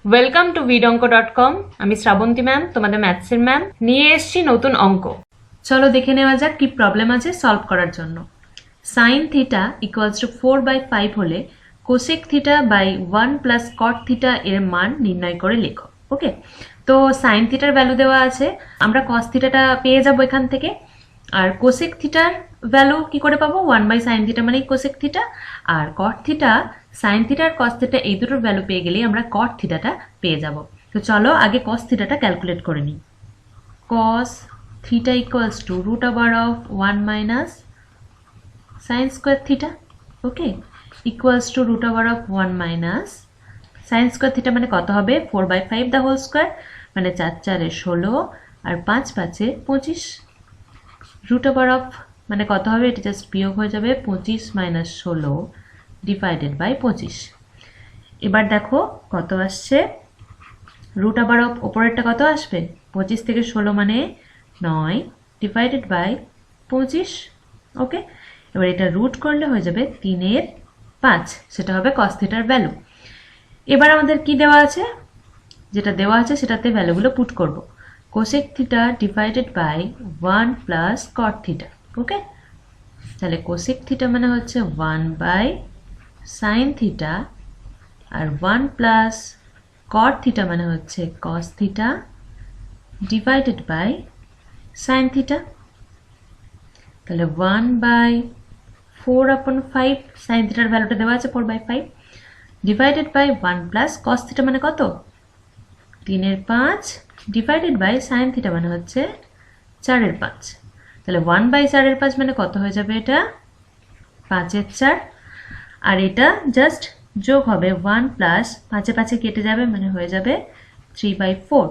Welcome to vidonko.com। আমি Srabanti ma'am, তোমাদের ম্যাথসের ma'am. নিয়ে এসেছি নতুন অঙ্ক। চলো দেখে নেওয়া যাক কি প্রবলেম আছে সলভ করার জন্য। সাইন থিটা ইকুয়ালস টু 4/5 হলে cosec theta by 1 plus cot theta এর মান নির্ণয় করে লেখো। ওকে, তো সাইন থিটার ভ্যালু দেওয়া আছে, আমরা কস থিটাটা পেয়ে যাবো এখান থেকে। আর কোসেক থিটার ভ্যালু কি করে পাবো? 1/sin থিটা মানে কোসেক থিটা। আর কট থিটা, সাইন থিটা আর কস থিটা এই দুটোর ভ্যালু পেয়ে গেলেই আমরা কট থিটাটা পেয়ে যাব। তো চলো আগে কস থিটাটা ক্যালকুলেট করে নিই। Cos theta equals to √1 minus sine square theta. Okay, equals to √1 minus sine square theta মানে কত হবে? 4/5 দ্য হোল স্কোয়ার মানে 4 4 16 আর 5 5 25। √, মানে কত হবে? এটা জাস্ট বিয়োগ হয়ে যাবে, 25 মাইনাস 16 ডিভাইডেড বাই 25। এবার দেখো কত আসছে। √, ওপরেরটা কত আসবে? 25 থেকে 16 মানে 9 ডিভাইডেড বাই 25। ওকে, এবার এটা রুট করলে হয়ে যাবে 3/5, সেটা হবে কস থিটার ভ্যালু। এবার আমাদের কি দেওয়া আছে? যেটা দেওয়া আছে সেটাতে ভ্যালুগুলো পুট করব। Cosec theta divided by 1 plus cot theta. Okay, তাহলে কোসেক থিটা মানে হচ্ছে 1/sin থিটা আর 1 প্লাস কট থিটা মানে হচ্ছে cos theta divided by sine theta. তাহলে 1/4/5 সাইন থিটার ভ্যালুটা দেওয়া আছে 4/5 divided by 1 plus cos theta মানে কত? 3/5 ডিভাইডেড বাই সাইন থিটা মানে হচ্ছে 4/5। তাহলে 1/4/5 মানে কত হয়ে যাবে? এটা 5/4। আর এটা জাস্ট যোগ হবে 1 প্লাস 5 5 কেটে যাবে মানে হয়ে যাবে 3/4।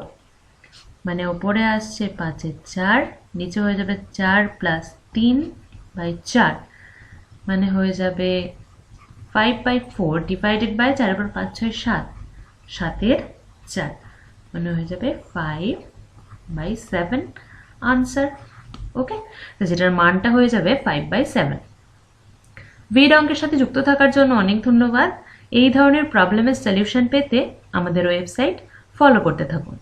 মানে ওপরে আসছে 5/4, নিচে হয়ে যাবে 4 প্লাস 3/4 মানে হয়ে যাবে 5/4 ডিভাইডেড বাই 4 উপর 5 6 7 7/4 মানে হয়ে যাবে 5/7 আনসার। ওকে, তো যেটার মানটা হয়ে যাবে 5/7। ভিড অঙ্কের সাথে যুক্ত থাকার জন্য অনেক ধন্যবাদ। এই ধরনের প্রবলেমের সলিউশন পেতে আমাদের ওয়েবসাইট ফলো করতে থাকুন।